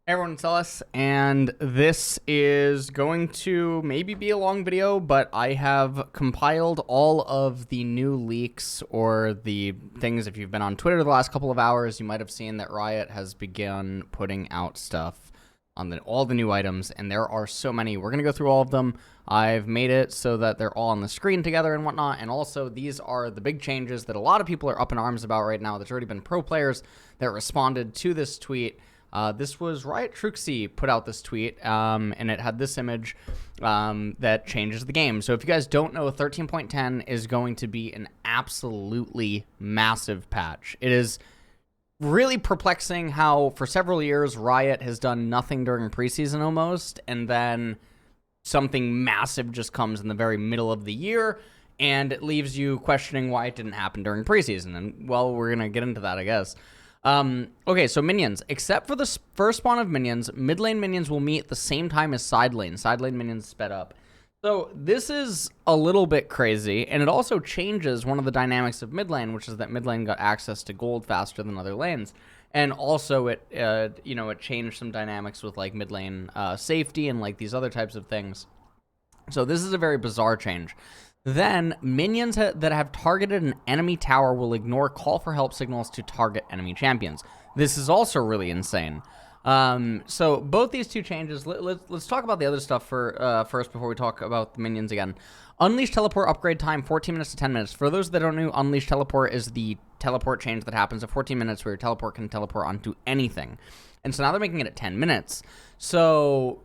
Hey everyone, it's Ellis, and this is going to maybe be a long video, but I have compiled all of the new leaks or the things. If you've been on Twitter the last couple of hours, you might have seen that Riot has begun putting out stuff on all the new items, and there are so many. We're going to go through all of them. I've made it so that they're all on the screen together and whatnot, and also these are the big changes that a lot of people are up in arms about right now. There's already been pro players that responded to this tweet. This was Riot Truxie put out this tweet, and it had this image that changes the game. So if you guys don't know, 13.10 is going to be an absolutely massive patch. It is really perplexing how for several years Riot has done nothing during preseason almost, and then something massive just comes in the very middle of the year, and it leaves you questioning why it didn't happen during preseason. And, well, we're going to get into that, I guess. Okay, so minions. Except for the first spawn of minions, mid lane minions will meet at the same time as side lane. Side lane minions sped up. So this is a little bit crazy, and it also changes one of the dynamics of mid lane, which is that mid lane got access to gold faster than other lanes. And also it, it changed some dynamics with like mid lane safety and like these other types of things. So this is a very bizarre change. Then, minions that have targeted an enemy tower will ignore call for help signals to target enemy champions. This is also really insane. So both these two changes, let's talk about the other stuff first before we talk about the minions again. Unleash teleport upgrade time, 14 minutes to 10 minutes. For those that don't know, Unleash teleport is the teleport change that happens at 14 minutes where your teleport can teleport onto anything. And so now they're making it at 10 minutes. So,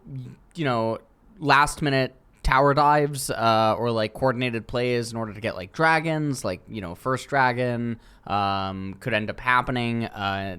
last minute tower dives or like coordinated plays in order to get like dragons, like first dragon could end up happening,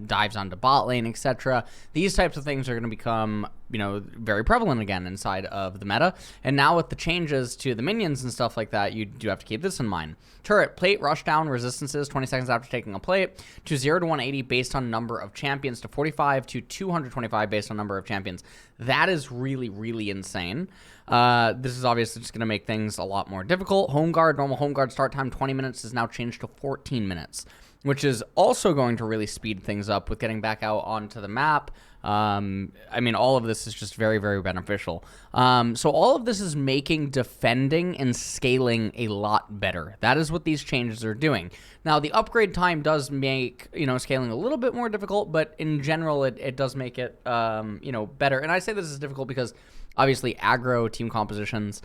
dives onto bot lane, etc. These types of things are going to become very prevalent again inside of the meta. And now with the changes to the minions and stuff like that, you do have to keep this in mind. Turret plate rushdown resistances 20 seconds after taking a plate to 0 to 180 based on number of champions to 45 to 225 based on number of champions. That is really, really insane. This is obviously just going to make things a lot more difficult. Home guard, normal home guard start time 20 minutes is now changed to 14 minutes, which is also going to really speed things up with getting back out onto the map. All of this is just very, very beneficial. So all of this is making defending and scaling a lot better. That is what these changes are doing. Now, the upgrade time does make, scaling a little bit more difficult, but in general, it does make it, better. And I say this is difficult because obviously aggro team compositions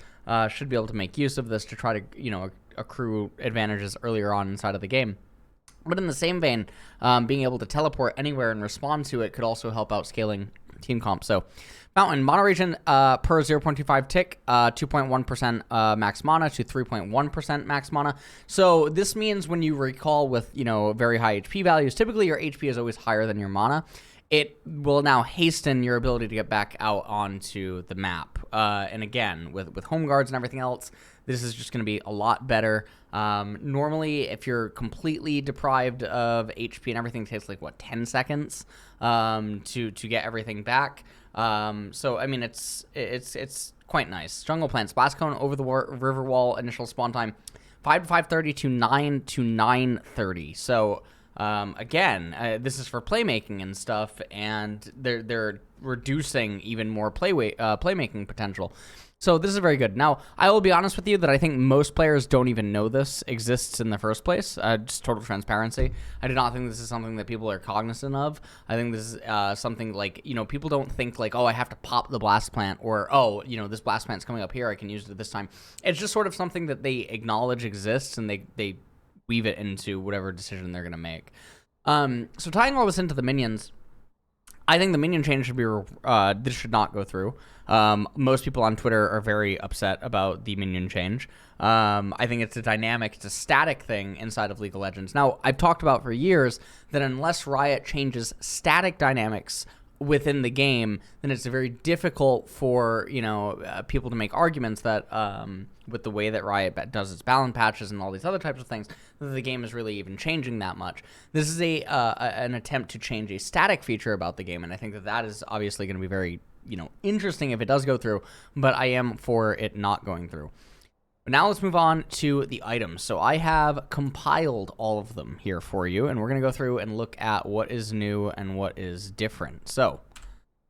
should be able to make use of this to try to, accrue advantages earlier on inside of the game. But in the same vein, being able to teleport anywhere and respond to it could also help out scaling team comp. So, Fountain, Mana Regen per 0.25 tick, 2.1% max mana to 3.1% max mana. So this means when you recall with, very high HP values, typically your HP is always higher than your mana. It will now hasten your ability to get back out onto the map. And again, with home guards and everything else, this is just going to be a lot better. Normally, if you're completely deprived of HP and everything, it takes like, 10 seconds to get everything back. It's quite nice. Jungle Plant, Splash Cone over the river wall, initial spawn time, 5 to 5:30 to 9 to 9:30. So, again, this is for playmaking and stuff, and they're reducing even more playmaking potential. So this is very good. Now, I will be honest with you that I think most players don't even know this exists in the first place. Just total transparency. I do not think this is something that people are cognizant of. I think this is something like, people don't think like, oh, I have to pop the blast plant, or, oh, this blast plant's coming up here, I can use it at this time. It's just sort of something that they acknowledge exists, and they weave it into whatever decision they're going to make. So tying all this into the minions, I think the minion change should be, this should not go through. Most people on Twitter are very upset about the minion change. I think it's it's a static thing inside of League of Legends. Now, I've talked about for years that unless Riot changes static dynamics within the game, then it's very difficult for, people to make arguments that, with the way that Riot does its balance patches and all these other types of things, that the game is really even changing that much. This is an attempt to change a static feature about the game, and I think that is obviously going to be very, interesting if it does go through, but I am for it not going through. But now let's move on to the items. So I have compiled all of them here for you, and we're going to go through and look at what is new and what is different. So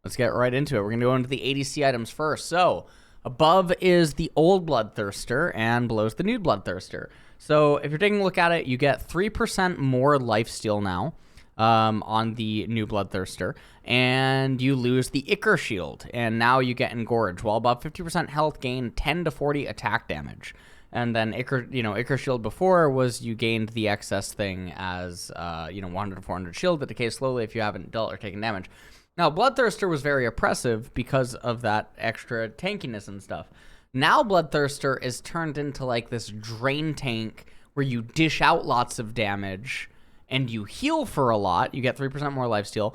let's get right into it. We're going to go into the ADC items first. So above is the old Bloodthirster, and below is the new Bloodthirster. So if you're taking a look at it, you get 3% more lifesteal now on the new Bloodthirster, and you lose the Ichor Shield, and now you get Engorge. While above 50% health, gain 10 to 40 attack damage. And then Ichor Shield before was you gained the excess thing as 100 to 400 shield that decays slowly if you haven't dealt or taken damage. Now, Bloodthirster was very oppressive because of that extra tankiness and stuff. Now Bloodthirster is turned into like this drain tank where you dish out lots of damage and you heal for a lot. You get 3% more lifesteal.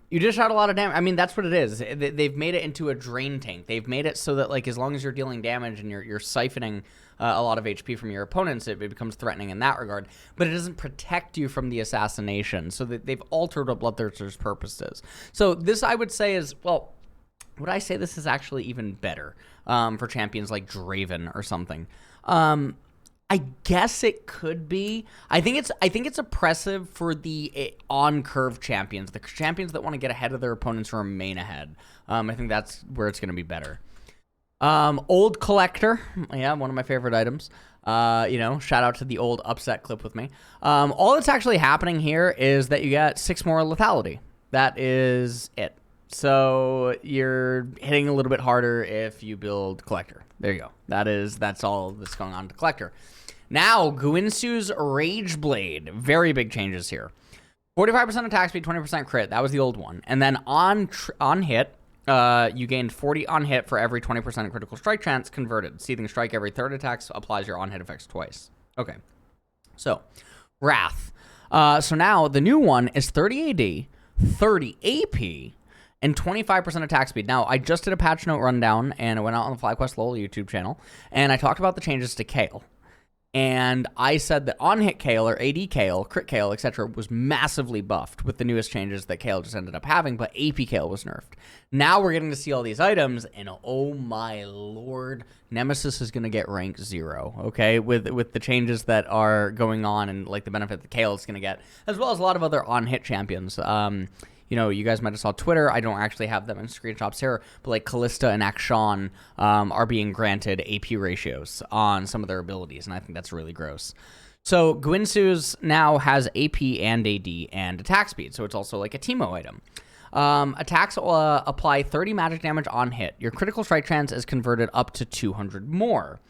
You dish out a lot of damage. I mean, that's what it is. They've made it into a drain tank. They've made it so that like as long as you're dealing damage and you're siphoning a lot of HP from your opponents, it becomes threatening in that regard. But it doesn't protect you from the assassination. So they've altered what Bloodthirster's purpose is. So this, I would say, is, well, would I say this is actually even better for champions like Draven or something? I guess it could be. I think it's oppressive for the on-curve champions, the champions that want to get ahead of their opponents or remain ahead. I think that's where it's going to be better. Old Collector, yeah, one of my favorite items. Shout out to the old upset clip with me. All that's actually happening here is that you get 6 more lethality. That is it. So you're hitting a little bit harder if you build Collector. There you go. That's all that's going on to Collector. Now, Guinsu's Rage Blade. Very big changes here. 45% attack speed, 20% crit. That was the old one. And then on hit, you gained 40 on hit for every 20% critical strike chance converted. Seething Strike every third attack applies your on hit effects twice. Okay. So, Wrath. So now, the new one is 30 AD, 30 AP, and 25% attack speed. Now, I just did a patch note rundown, and I went out on the FlyQuest LOL YouTube channel, and I talked about the changes to Kayle. And I said that on-hit Kayle, or AD Kayle, crit Kayle, etc., was massively buffed with the newest changes that Kayle just ended up having, but AP Kayle was nerfed. Now we're getting to see all these items, and oh my lord, Nemesis is going to get rank 0, okay, with the changes that are going on and like the benefit that Kayle is going to get, as well as a lot of other on-hit champions. You guys might have saw Twitter. I don't actually have them in screenshots here, but like Kalista and Akshan are being granted AP ratios on some of their abilities, and I think that's really gross. So Guinsu's now has AP and AD and attack speed, so it's also like a Teemo item. Attacks apply 30 magic damage on hit. Your critical strike chance is converted up to 200 more.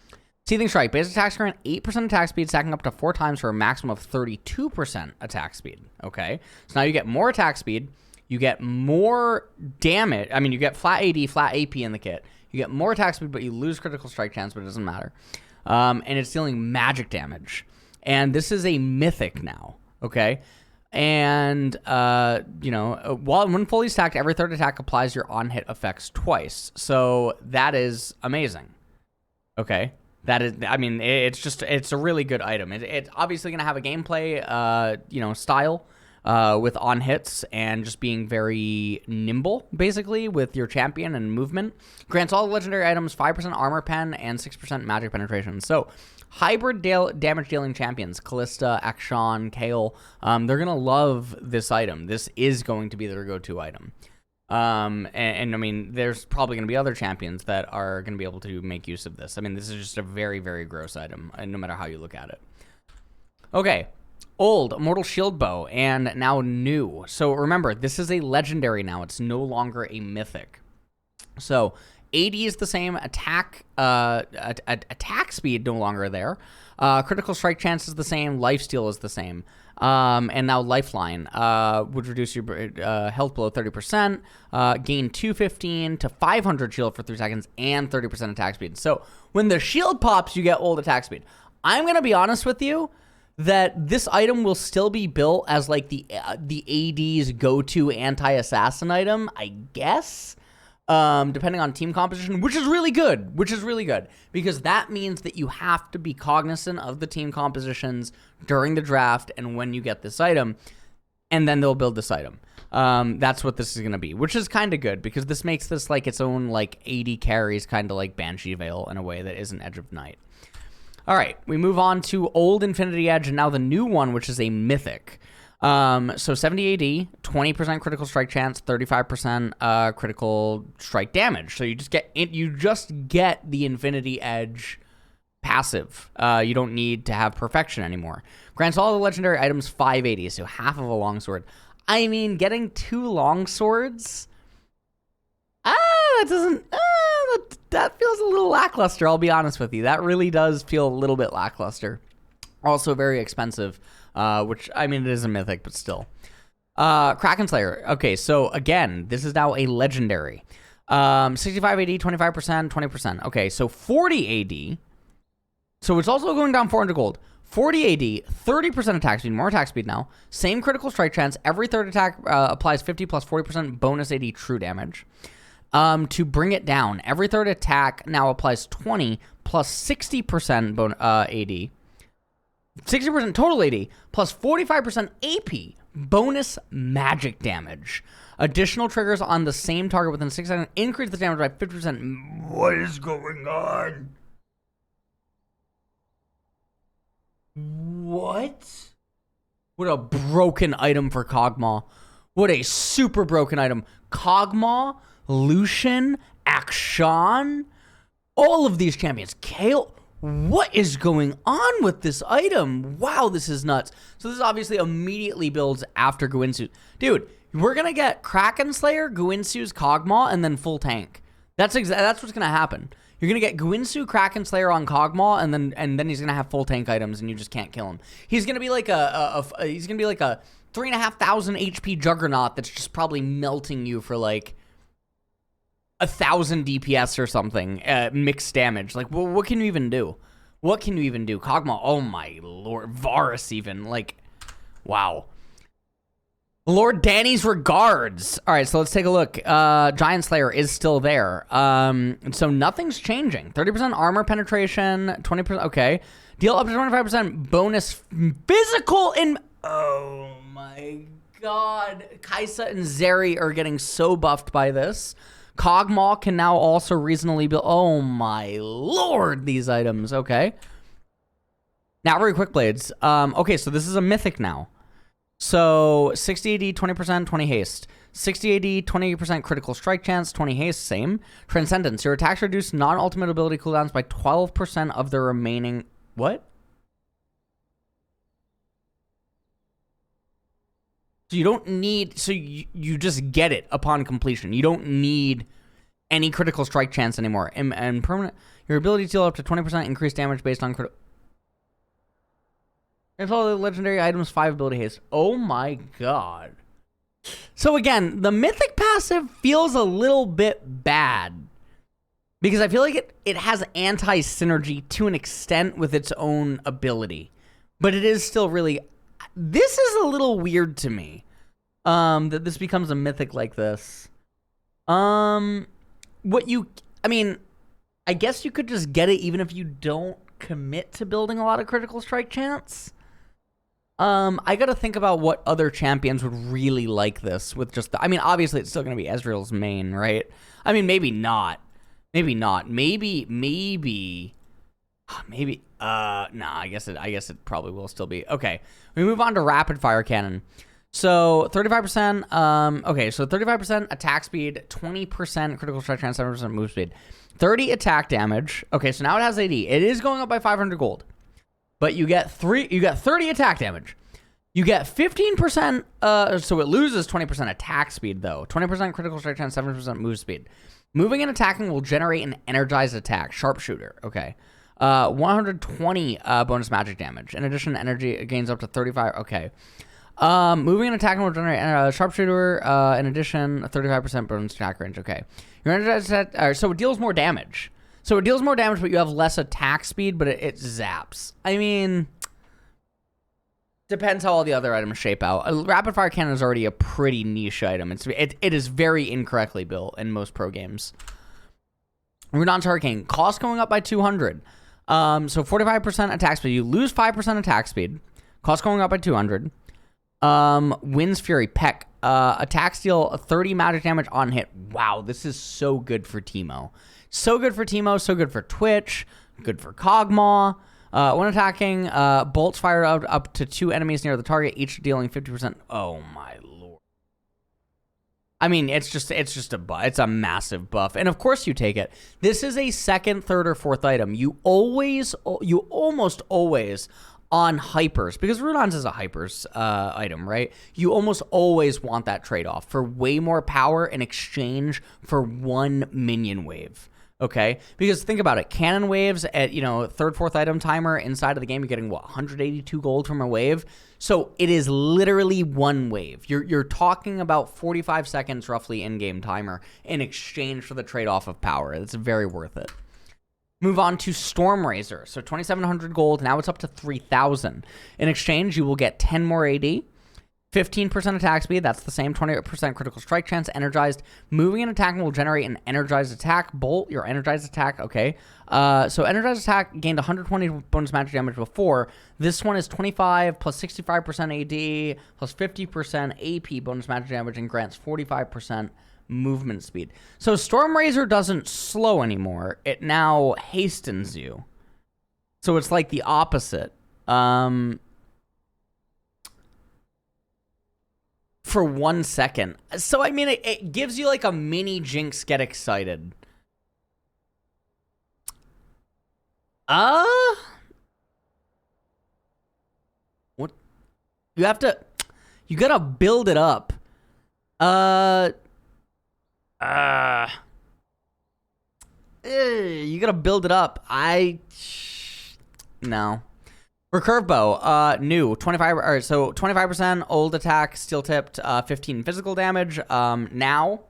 Seething Strike. Base attacks grant 8% attack speed, stacking up to 4 times for a maximum of 32% attack speed. Okay? So now you get more attack speed. You get more damage. I mean, you get flat AD, flat AP in the kit. You get more attack speed, but you lose critical strike chance, but it doesn't matter. And it's dealing magic damage. And this is a mythic now, okay? And, when fully stacked, every third attack applies your on-hit effects twice. So that is amazing, okay? That is, I mean, it's a really good item. It's obviously going to have a gameplay, style. With on hits and just being very nimble, basically, with your champion and movement. Grants all legendary items 5% armor pen and 6% magic penetration. So, hybrid damage dealing champions, Kalista, Akshan, Kayle, they're going to love this item. This is going to be their go-to item. And I mean, there's probably going to be other champions that are going to be able to make use of this. I mean, this is just a very, very gross item, no matter how you look at it. Okay. Old Immortal Shield Bow, and now new. So remember, this is a legendary now. It's no longer a mythic. So AD is the same. Attack speed no longer there. Critical strike chance is the same. Lifesteal is the same. And now Lifeline would reduce your health below 30%. Gain 215 to 500 shield for 3 seconds and 30% attack speed. So when the shield pops, you get old attack speed. I'm going to be honest with you that this item will still be built as like the AD's go-to anti-assassin item, I guess, depending on team composition, which is really good, because that means that you have to be cognizant of the team compositions during the draft and when you get this item, and then they'll build this item. That's what this is going to be, which is kind of good, because this makes this like its own like AD carries, kind of like Banshee Veil in a way that isn't Edge of Night. All right, we move on to Old Infinity Edge, and now the new one, which is a mythic. So 70 AD, 20% critical strike chance, 35% critical strike damage. So you just get the Infinity Edge passive. You don't need to have perfection anymore. Grants all the legendary items 580, so half of a longsword. I mean, getting 2 longswords, that feels a little lackluster, I'll be honest with you. That really does feel a little bit lackluster. Also very expensive, which, I mean, it is a mythic, but still. Kraken Slayer. Okay, so again, this is now a legendary. 65 AD, 25%, 20%. Okay, so 40 AD. So it's also going down 400 gold. 40 AD, 30% attack speed, more attack speed now. Same critical strike chance. Every third attack applies 50 plus 40% bonus AD true damage. To bring it down, every third attack now applies 20 plus 60% AD. 60% total AD plus 45% AP bonus magic damage. Additional triggers on the same target within 6 seconds increase the damage by 50%. What is going on? What? What a broken item for Kog'Maw. What a super broken item. Kog'Maw, Lucian, Akshan, all of these champions. Kale, what is going on with this item? Wow, this is nuts. So this obviously immediately builds after Guinsoo. Dude, we're going to get Kraken Slayer, Guinsoo's Kog'Maw, and then full tank. That's what's going to happen. You're going to get Guinsoo, Kraken Slayer on Kog'Maw, and then he's going to have full tank items, and you just can't kill him. He's going to be like a 3,500 HP Juggernaut that's just probably melting you for like 1,000 DPS or something, mixed damage. Like, what can you even do? What can you even do? Kog'Maw, oh my lord. Varus even, like, wow. Lord Danny's regards. All right, so let's take a look. Giant Slayer is still there. So nothing's changing. 30% armor penetration, 20%, okay. Deal up to 25% bonus physical in... Oh my god. Kaisa and Zeri are getting so buffed by this. Kog'Maw can now also reasonably build... Oh my lord, these items. Okay. Now, very quick blades. Okay, so this is a mythic now. So 60 AD, 20%, 20 haste. 60 AD, 20% critical strike chance, 20 haste, same. Transcendence. Your attacks reduce non-ultimate ability cooldowns by 12% of the remaining... What? So you don't need... So you just get it upon completion. You don't need any critical strike chance anymore. And permanent... Your ability to deal up to 20% increased damage based on critical... It's all the legendary items, 5 ability haste. Oh my god. So again, the mythic passive feels a little bit bad. Because I feel like it has anti-synergy to an extent with its own ability. But it is still really... This is a little weird to me. That this becomes a mythic like this. I mean, I guess you could just get it even if you don't commit to building a lot of critical strike chance. I gotta think about what other champions would really like this with just the... I mean, obviously it's still gonna be Ezreal's main, right? I mean, maybe not. Maybe not. Maybe... Nah, I guess it probably will still be. Okay, we move on to rapid fire cannon. So 35%, okay, so 35% attack speed, 20% critical strike chance, 7% move speed, 30 attack damage. Okay, so now it has AD. It is going up by 500 gold. But you get 30 attack damage. You get 15%, so it loses 20% attack speed, though. 20% critical strike chance, 7% move speed. Moving and attacking will generate an energized attack. Sharpshooter, okay. 120 bonus magic damage. In addition, energy gains up to 35, okay. Moving and attacking will generate sharpshooter, in addition, 35% bonus attack range, okay. Your energized attack, so it deals more damage. So it deals more damage, but you have less attack speed, but it zaps. I mean, depends how all the other items shape out. A rapid fire cannon is already a pretty niche item. It is very incorrectly built in most pro games. Moving on to Hurricane. Cost going up by 200. So 45% attack speed. You lose 5% attack speed. Cost going up by 200. Wind's Fury. Peck. Attacks deal 30 magic damage on hit. Wow, this is so good for Teemo. So good for Teemo, so good for Twitch, good for Kog'Maw. When attacking, bolts fire up to 2 enemies near the target, each dealing 50%. Oh my lord! I mean, it's a massive buff, and of course you take it. This is a second, third, or fourth item. You almost always on hypers, because Rudons is a hypers item, right? You almost always want that trade-off for way more power in exchange for 1 minion wave. Okay, because think about it. Cannon waves at, third, fourth item timer inside of the game, you're getting, 182 gold from a wave. So it is literally 1 wave. You're talking about 45 seconds roughly in-game timer in exchange for the trade-off of power. It's very worth it. Move on to Stormrazor. So 2,700 gold. Now it's up to 3,000. In exchange, you will get 10 more AD. 15% attack speed, that's the same. 20% critical strike chance, energized. Moving and attacking will generate an energized attack. Bolt, your energized attack, okay. So energized attack gained 120 bonus magic damage before. This one is 25 plus 65% AD plus 50% AP bonus magic damage and grants 45% movement speed. So Stormrazor doesn't slow anymore. It now hastens you. So it's like the opposite. For 1 second. So, I mean, it gives you like a mini Jinx get excited. What? You gotta build it up. You gotta build it up. No. Recurve bow, new, 25% old attack, steel tipped, 15 physical damage. Now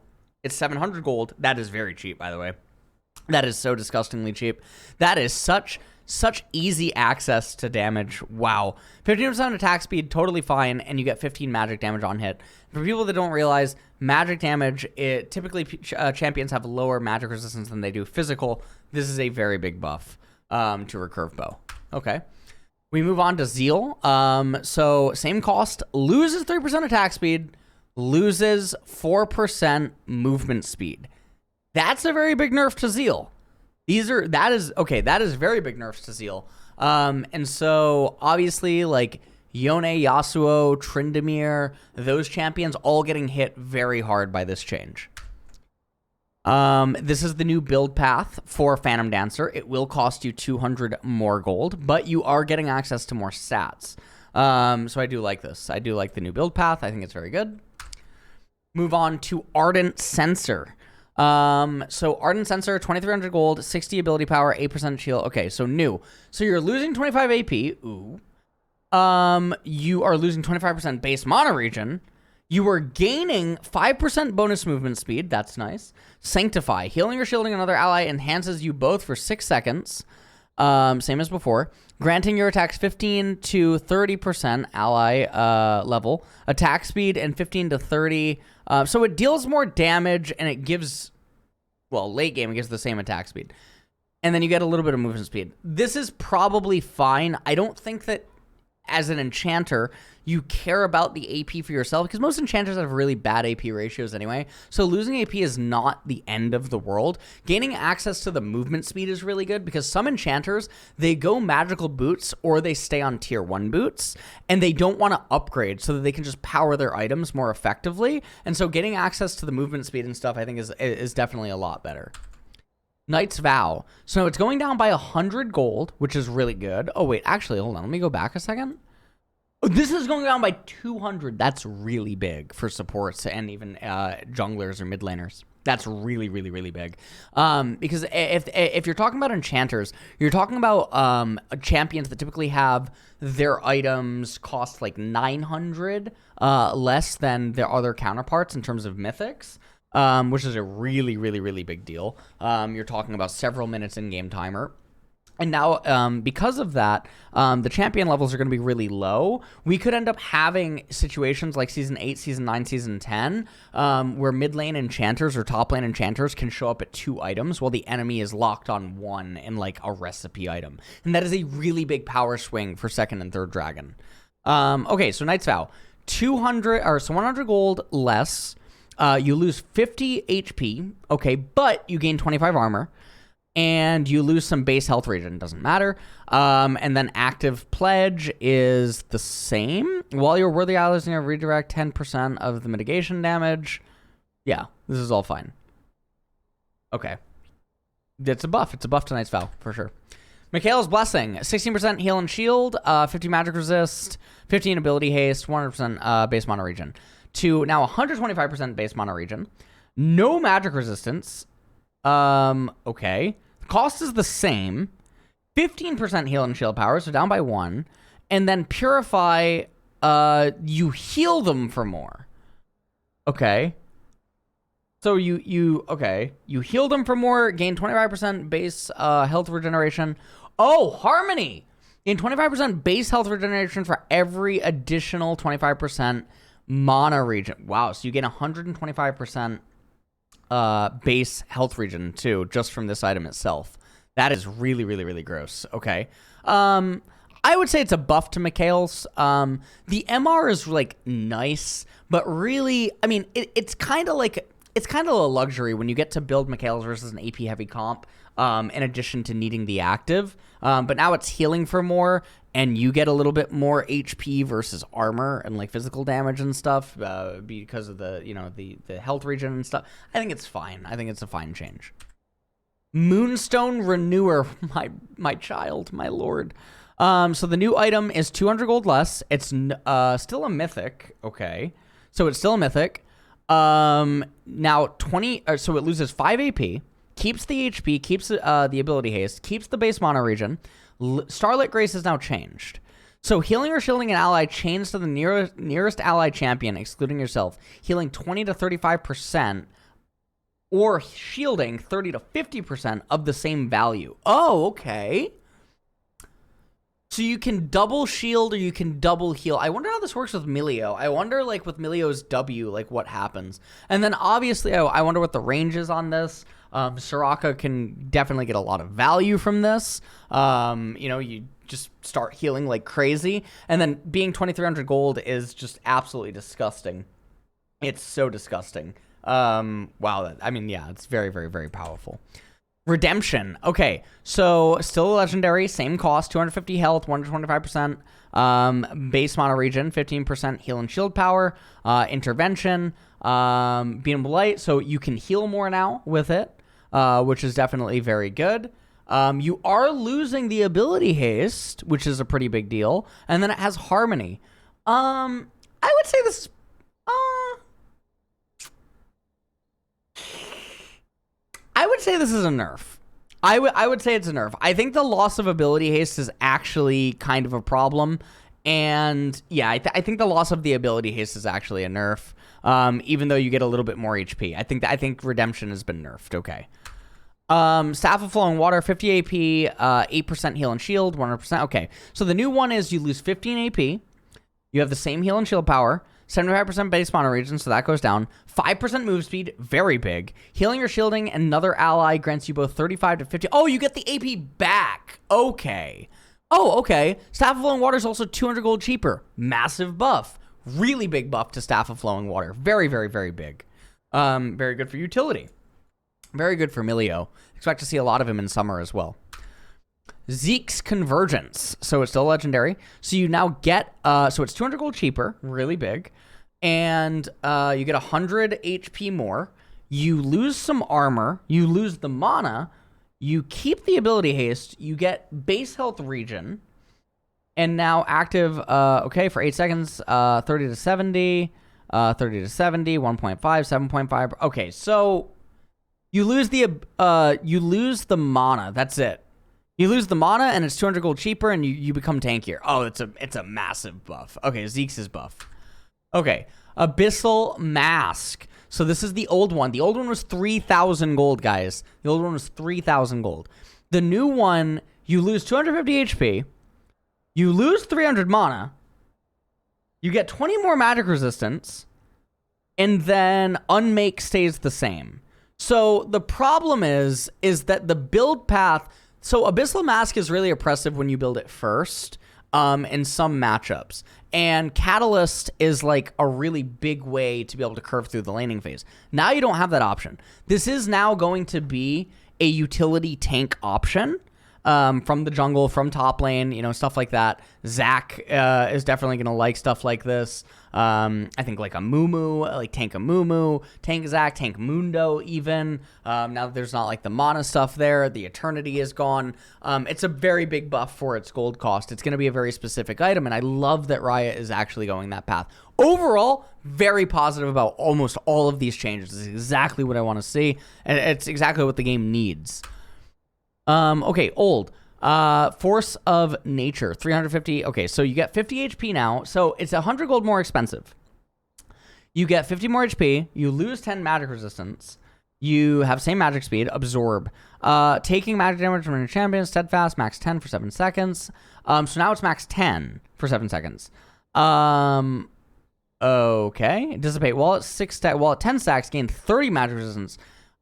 it's 700 gold. That is very cheap, by the way. That is so disgustingly cheap. That is such easy access to damage. Wow. 15% attack speed, totally fine, and you get 15 magic damage on hit. For people that don't realize, magic damage, typically champions have lower magic resistance than they do physical. This is a very big buff to recurve bow. Okay. We move on to Zeal. So same cost, loses 3% attack speed, loses 4% movement speed. That's a very big nerf to Zeal. That is very big nerfs to Zeal. And so obviously like Yone, Yasuo, Tryndamere, those champions all getting hit very hard by this change. This is the new build path for Phantom Dancer. It will cost you 200 more gold, but you are getting access to more stats. So I do like this. I do like the new build path. I think it's very good. Move on to Ardent Sensor. So Ardent Sensor, 2,300 gold, 60 ability power, 8% shield. Okay, so new. So you're losing 25 AP. Ooh. You are losing 25% base mana regen. You are gaining 5% bonus movement speed. That's nice. Sanctify. Healing or shielding another ally enhances you both for 6 seconds. Same as before. Granting your attacks 15 to 30% ally level. Attack speed and 15 to 30. So it deals more damage and it gives... Well, late game, it gives the same attack speed. And then you get a little bit of movement speed. This is probably fine. I don't think that as an enchanter, you care about the AP for yourself, because most enchanters have really bad AP ratios anyway. So losing AP is not the end of the world. Gaining access to the movement speed is really good, because some enchanters, they go magical boots or they stay on tier 1 boots, and they don't want to upgrade so that they can just power their items more effectively. And so getting access to the movement speed and stuff, I think is definitely a lot better. Knight's Vow. So it's going down by 100 gold, which is really good. Oh, wait, actually, hold on. Let me go back a second. Oh, this is going down by 200. That's really big for supports and even junglers or mid laners. That's really, really, really big. Because if you're talking about enchanters, you're talking about champions that typically have their items cost like 900 less than their other counterparts in terms of mythics. Which is a really, really, really big deal. You're talking about several minutes in-game timer. And now, because of that, the champion levels are going to be really low. We could end up having situations like Season 8, Season 9, Season 10, where mid lane enchanters or top lane enchanters can show up at 2 items while the enemy is locked on 1 in like a recipe item. And that is a really big power swing for second and third dragon. Okay, so Knight's Vow. 100 gold less. You lose 50 HP, okay, but you gain 25 armor. and you lose some base health regen. Doesn't matter. And then active pledge is the same. While you're worthy allies, you redirect 10% of the mitigation damage. Yeah, this is all fine. Okay. It's a buff. It's a buff to Knight's Vow, for sure. Mikhail's Blessing. 16% heal and shield, 50 magic resist, 15 ability haste, 100% base mono regen. To now 125% base mono regen. No magic resistance. Okay. Cost is the same. 15% heal and shield power, so down by 1. And then Purify, you heal them for more. Okay. So you heal them for more, gain 25% base health regeneration. Oh, Harmony! Gain 25% base health regeneration for every additional 25% mana regen. Wow, so you gain 125% base health regen too, just from this item itself. That is really, really, really gross. Okay. I would say it's a buff to Mikhail's. The MR is like nice, but really, I mean, it's kind of like... It's kind of a luxury when you get to build Mikhail's versus an AP heavy comp, in addition to needing the active. But now it's healing for more, and you get a little bit more HP versus armor and like physical damage and stuff because of the the health regen and stuff. I think it's fine. I think it's a fine change. Moonstone Renewer, my child, my lord. So the new item is 200 gold less. It's still a mythic. Okay, so it's still a mythic. Now 20, so it loses 5 AP, keeps the HP, keeps the ability haste, keeps the base mono regen. Starlit Grace is now changed. So healing or shielding an ally chains to the nearest ally champion, excluding yourself, healing 20 to 35%, or shielding 30 to 50% of the same value. Oh, okay. So you can double shield or you can double heal. I wonder how this works with Milio. I wonder, like, with Milio's W, like, what happens. And then, obviously, I wonder what the range is on this. Soraka can definitely get a lot of value from this. You just start healing like crazy. And then being 2,300 gold is just absolutely disgusting. It's so disgusting. Wow. It's very, very, very powerful. Redemption. Okay, so still a legendary, same cost, 250 health, 125% base mono regen, 15% heal and shield power, intervention, beatable light, so you can heal more now with it, which is definitely very good. You are losing the ability haste, which is a pretty big deal, and then it has harmony. I would say this is... I would say this is a nerf. I would say it's a nerf. I think the loss of ability haste is actually kind of a problem. And yeah, I think the loss of the ability haste is actually a nerf. Even though you get a little bit more HP. I think Redemption has been nerfed. Okay. Staff of Flowing Water, 50 AP, 8% heal and shield, 100%. Okay. So the new one is you lose 15 AP. You have the same heal and shield power. 75% base mono regen, so that goes down. 5% move speed, very big. Healing or shielding another ally grants you both 35 to 50. Oh, you get the AP back. Okay. Oh, okay. Staff of Flowing Water is also 200 gold cheaper. Massive buff. Really big buff to Staff of Flowing Water. Very, very, very big. Very good for utility. Very good for Milio. Expect to see a lot of him in summer as well. Zeke's Convergence. So it's still legendary. So you now get, so it's 200 gold cheaper, really big. And you get 100 HP more. You lose some armor. You lose the mana. You keep the ability haste. You get base health regen. And now active, okay, for 8 seconds, 30 to 70, 30 to 70, 1.5, 7.5. Okay, so you lose the mana. That's it. You lose the mana, and it's 200 gold cheaper, and you become tankier. Oh, it's a massive buff. Okay, Zeke's is buff. Okay, Abyssal Mask. So this is the old one. The old one was 3,000 gold, guys. The old one was 3,000 gold. The new one, you lose 250 HP. You lose 300 mana. You get 20 more magic resistance. And then Unmake stays the same. So the problem is that the build path... So Abyssal Mask is really oppressive when you build it first in some matchups. And Catalyst is like a really big way to be able to curve through the laning phase. Now you don't have that option. This is now going to be a utility tank option. From the jungle, from top lane, you know, stuff like that. Zac is definitely going to like stuff like this. I think like a Mumu, like tank a Mumu, tank Zac, tank Mundo even. Now that there's not like the mana stuff there, the Eternity is gone. It's a very big buff for its gold cost. It's going to be a very specific item, and I love that Riot is actually going that path. Overall, very positive about almost all of these changes. This is exactly what I want to see, and it's exactly what the game needs. Okay, old. Force of Nature, 350. Okay, so you get 50 HP now. So it's 100 gold more expensive. You get 50 more HP. You lose 10 magic resistance. You have same magic speed, absorb. Taking magic damage from your champion, steadfast, max 10 for 7 seconds. So now it's max 10 for 7 seconds. Okay. Dissipate. While at 10 stacks, gain 30 magic resistance.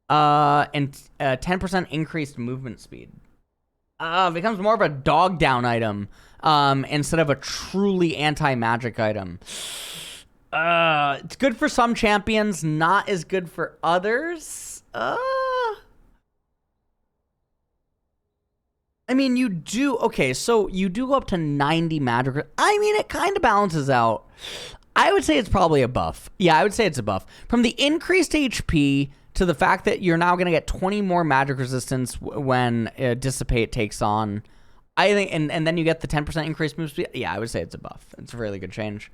And 10% increased movement speed. Becomes more of a dog down item instead of a truly anti-magic item. It's good for some champions, not as good for others. I mean, you do... Okay, so you do go up to 90 magic... I mean, it kind of balances out. I would say it's probably a buff. Yeah, I would say it's a buff. From the increased HP... to the fact that you're now going to get 20 more magic resistance when Dissipate takes on, I think, and then you get the 10% increased move speed. Yeah, I would say it's a buff. It's a really good change.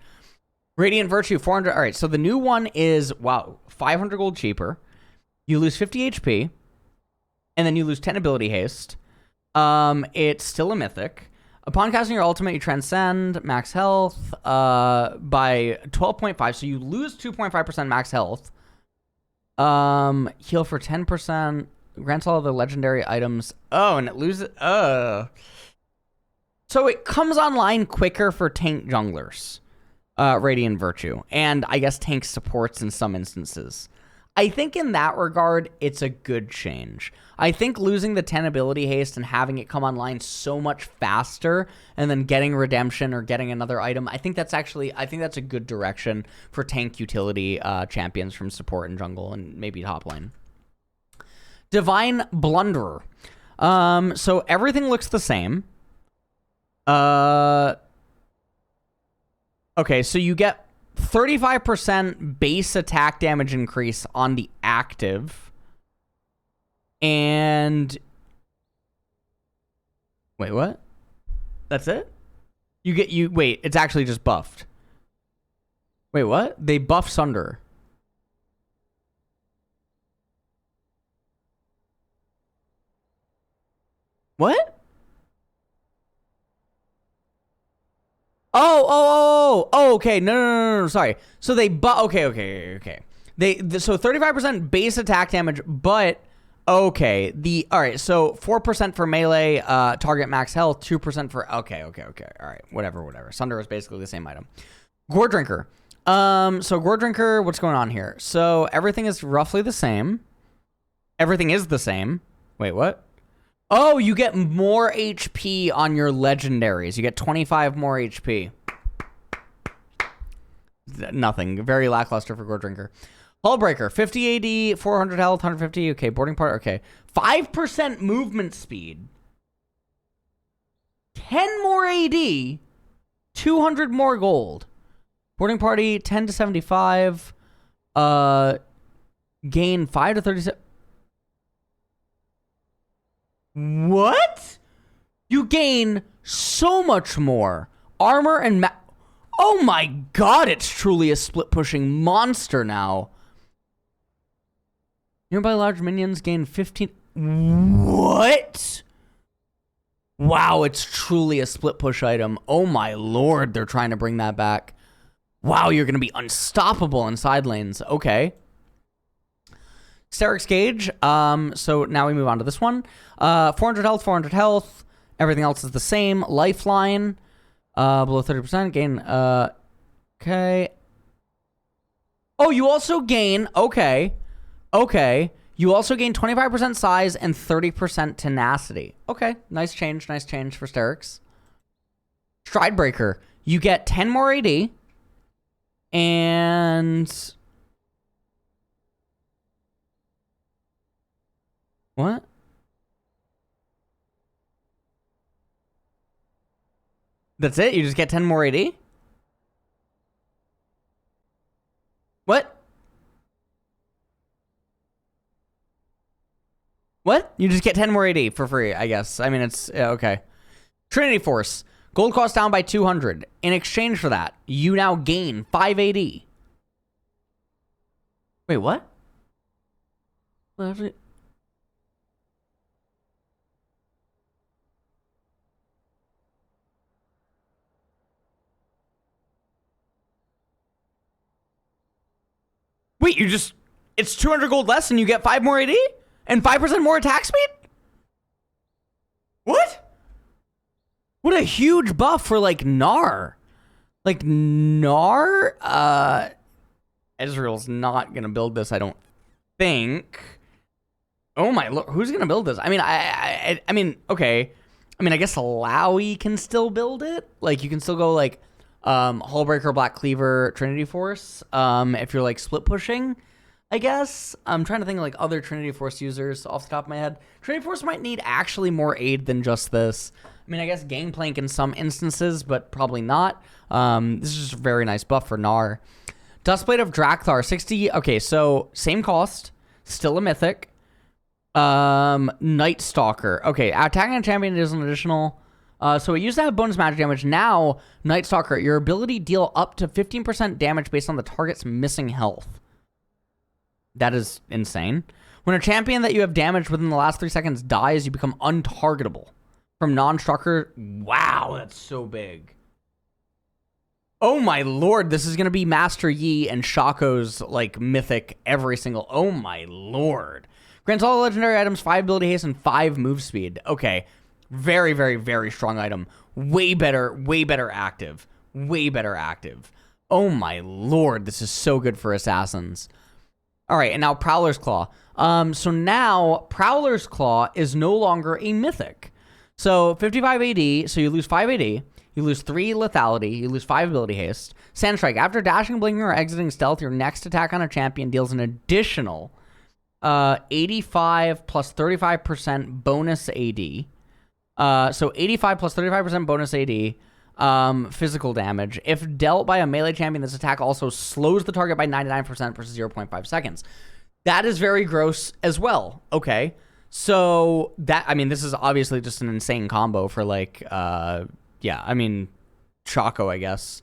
Radiant Virtue, 400. All right, so the new one is, wow, 500 gold cheaper. You lose 50 HP, and then you lose 10 ability haste. It's still a mythic. Upon casting your ultimate, you transcend max health by 12.5, so you lose 2.5% max health. Heal for 10%, grants all of the legendary items. Oh, and it loses, so it comes online quicker for tank junglers, Radiant Virtue, and I guess tank supports in some instances. I think in that regard, it's a good change. I think losing the 10 ability haste and having it come online so much faster and then getting redemption or getting another item, I think that's a good direction for tank utility champions from support and jungle and maybe top lane. Divine Blunderer. So everything looks the same. Okay, so you get 35% base attack damage increase on the active. And... Wait, what? That's it? Wait, it's actually just buffed. Wait, what? They buff Sunder. What? Oh, okay. No, sorry. So they okay. So 35% base attack damage, but okay. All right, so 4% for melee, target max health, 2% for okay. All right, whatever. Sunder is basically the same item. Gore Drinker. So Gore Drinker, what's going on here? So everything is roughly the same. Everything is the same. Wait, what? Oh, you get more HP on your legendaries. You get 25 more HP. Nothing. Very lackluster for Gore Drinker. Hullbreaker, 50 AD, 400 health, 150. Okay, boarding part. Okay. 5% movement speed. 10 more AD. 200 more gold. Boarding party, 10 to 75. Gain 5 to 37. What? You gain so much more. Armor and oh my god, it's truly a split-pushing monster now. Nearby large minions gain 15... What? Wow, it's truly a split-push item. Oh my lord, they're trying to bring that back. Wow, you're going to be unstoppable in side lanes. Okay. Steric's Gauge. So now we move on to this one. 400 health, 400 health. Everything else is the same. Lifeline. Below 30%. Gain. Okay. Oh, you also gain. Okay. You also gain 25% size and 30% tenacity. Okay. Nice change for Steric's. Stridebreaker. You get 10 more AD. And... What? That's it? You just get 10 more AD? What? What? You just get 10 more AD for free, I guess. I mean, it's... Yeah, okay. Trinity Force. Gold cost down by 200. In exchange for that, you now gain 5 AD. Wait, what? Wait, you just... It's 200 gold less and you get 5 more AD? And 5% more attack speed? What? What a huge buff for, like, Gnar. Like, Gnar? Ezreal's not going to build this, I don't think. Oh, my Lord. Who's going to build this? I mean, I mean, okay. I mean, I guess Lowy can still build it. Like, you can still go, like, Hullbreaker, Black Cleaver, Trinity Force, if you're, like, split pushing, I guess. I'm trying to think of, like, other Trinity Force users off the top of my head. Trinity Force might need actually more aid than just this. I mean, I guess Gangplank in some instances, but probably not. This is just a very nice buff for Gnar. Dustblade of Drakthar, 60. Okay, so same cost, still a mythic. Night Stalker. Okay, attacking a champion is an additional. So it used to have bonus magic damage. Now, Night Stalker, your ability deal up to 15% damage based on the target's missing health. That is insane. When a champion that you have damaged within the last 3 seconds dies, you become untargetable. From non-Stalker. Wow, that's so big. Oh my Lord, this is going to be Master Yi and Shaco's, like, mythic every single... Oh my Lord. Grants all legendary items 5 ability haste and 5 move speed. Okay. Very, very, very strong item. Way better active. Way better active. Oh my Lord, this is so good for assassins. All right, and now Prowler's Claw. So now Prowler's Claw is no longer a mythic. So 55 AD, so you lose 5 AD, you lose 3 lethality, you lose 5 ability haste. Sandstrike, after dashing, blinking, or exiting stealth, your next attack on a champion deals an additional 85 plus 35% bonus AD. So 85 plus 35% bonus AD. Physical damage. If dealt by a melee champion, this attack also slows the target by 99% versus 0.5 seconds. That is very gross as well. Okay. So that, I mean, this is obviously just an insane combo for, like, yeah, I mean, Shaco, I guess.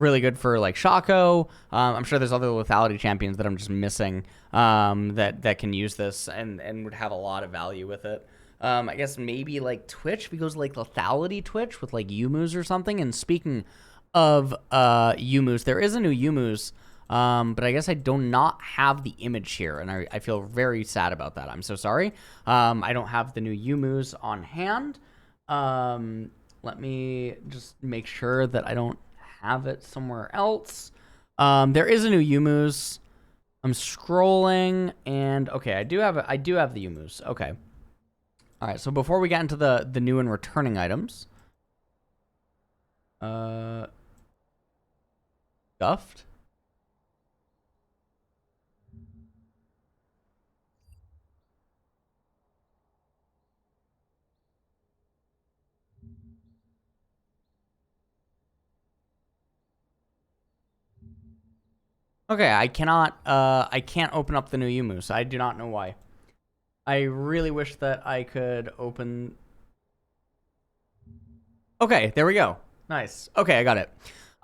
Really good for, like, Shaco. I'm sure there's other lethality champions that I'm just missing that can use this and would have a lot of value with it. I guess maybe, like, Twitch, because, like, lethality Twitch with, like, Yumu's or something. And speaking of Yumu's, there is a new Yumu's, but I guess I do not have the image here, and I feel very sad about that. I'm so sorry. I don't have the new Yumu's on hand. Let me just make sure that I don't have it somewhere else. There is a new Yumu's. I'm scrolling, and okay, I do have the Yumu's. Okay. All right, so before we get into the new and returning items, Scuffed. Okay, I can't open up the new Yumu's. I do not know why. I really wish that I could open... Okay, there we go. Nice. Okay, I got it.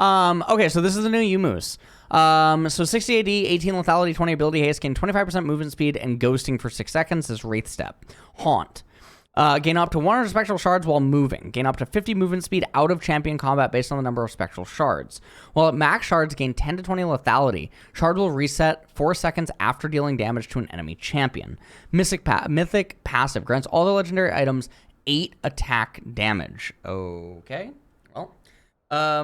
Okay, so this is the new Yumu's. So 60 AD, 18 lethality, 20 ability haste, gain 25% movement speed, and ghosting for 6 seconds is Wraith Step. Haunt. Gain up to 100 spectral shards while moving. Gain up to 50 movement speed out of champion combat based on the number of spectral shards. While at max shards, gain 10 to 20 lethality. Shard will reset 4 seconds after dealing damage to an enemy champion. Mythic passive grants all the legendary items 8 attack damage. Okay. Well,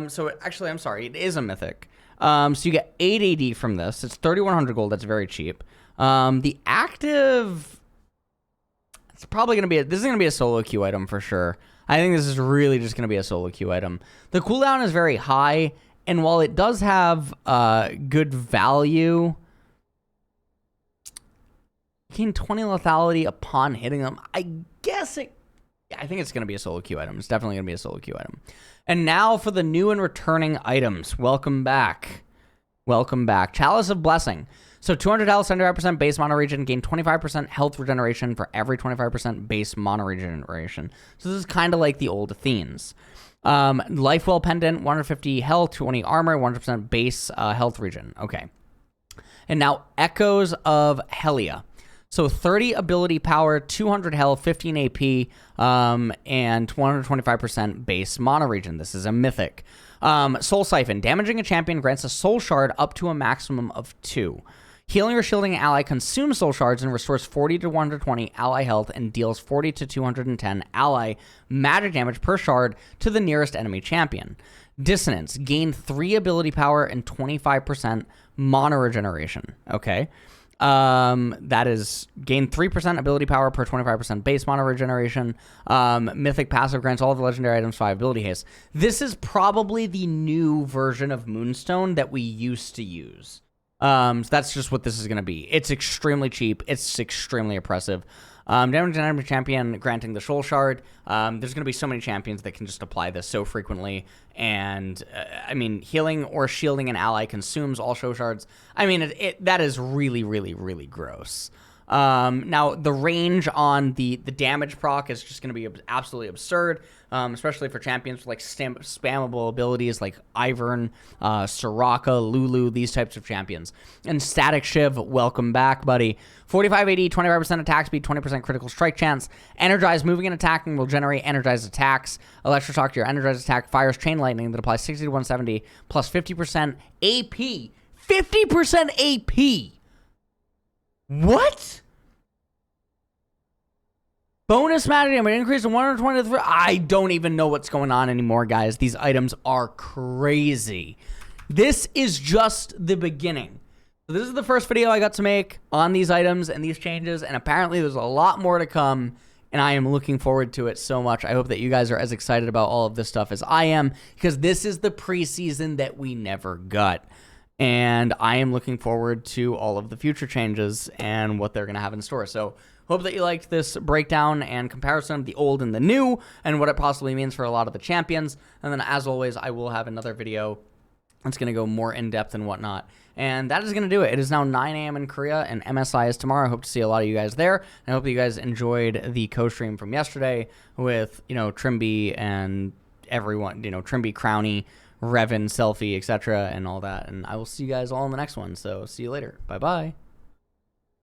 so actually, I'm sorry. It is a mythic. So you get 8 AD from this. It's 3,100 gold. That's very cheap. The active... It's probably going to be... This is going to be a solo queue item for sure. I think this is really just going to be a solo queue item. The cooldown is very high, and while it does have good value... Gain 20 lethality upon hitting them. I guess it Yeah, I think it's going to be a solo queue item. It's definitely going to be a solo queue item. And now for the new and returning items. Welcome back. Welcome back. Chalice of Blessing. So 200 health, 75% base mono regen, gain 25% health regeneration for every 25% base mono regeneration. So this is kind of like the old Athenes. Lifewell Pendant, 150 health, 20 armor, 100% base health regen. Okay. And now Echoes of Helia. So 30 ability power, 200 health, 15 AP, and 125% base mono regen. This is a mythic. Soul Siphon. Damaging a champion grants a soul shard up to a maximum of 2. Healing or shielding an ally consumes soul shards and restores 40 to 120 ally health and deals 40 to 210 ally magic damage per shard to the nearest enemy champion. Dissonance. Gain 3 ability power and 25% mono regeneration. Okay. That is gain 3% ability power per 25% base mono regeneration. Mythic passive grants all of the legendary items 5 ability haste. This is probably the new version of Moonstone that we used to use. So that's just what this is going to be. It's extremely cheap. It's extremely oppressive. Damage an enemy champion granting the soul shard. There's going to be so many champions that can just apply this so frequently. And, I mean, healing or shielding an ally consumes all soul shards. I mean, that is really, really, really gross. Now, the range on the damage proc is just going to be absolutely absurd, especially for champions with like spammable abilities like Ivern, Soraka, Lulu, these types of champions. And Static Shiv, welcome back, buddy. 45 AD, 25% attack speed, 20% critical strike chance. Energize, moving and attacking will generate energized attacks. Electroshock to your energized attack fires chain lightning that applies 60 to 170 plus 50% AP. 50% AP! What? Bonus magic damage increase to 120 to 3. I don't even know what's going on anymore, guys. These items are crazy. This is just the beginning. So this is the first video I got to make on these items and these changes, and apparently there's a lot more to come, and I am looking forward to it so much. I hope that you guys are as excited about all of this stuff as I am, because this is the preseason that we never got. And I am looking forward to all of the future changes and what they're going to have in store. So hope that you liked this breakdown and comparison of the old and the new and what it possibly means for a lot of the champions. And then, as always, I will have another video that's going to go more in-depth and whatnot. And that is going to do it. It is now 9 a.m. in Korea, and MSI is tomorrow. I hope to see a lot of you guys there. And I hope that you guys enjoyed the co-stream from yesterday with, Trimby and everyone, Trimby, Crowny, Revan, Selfie, etc., and all that. And I will see you guys all in the next one. So see you later. Bye-bye.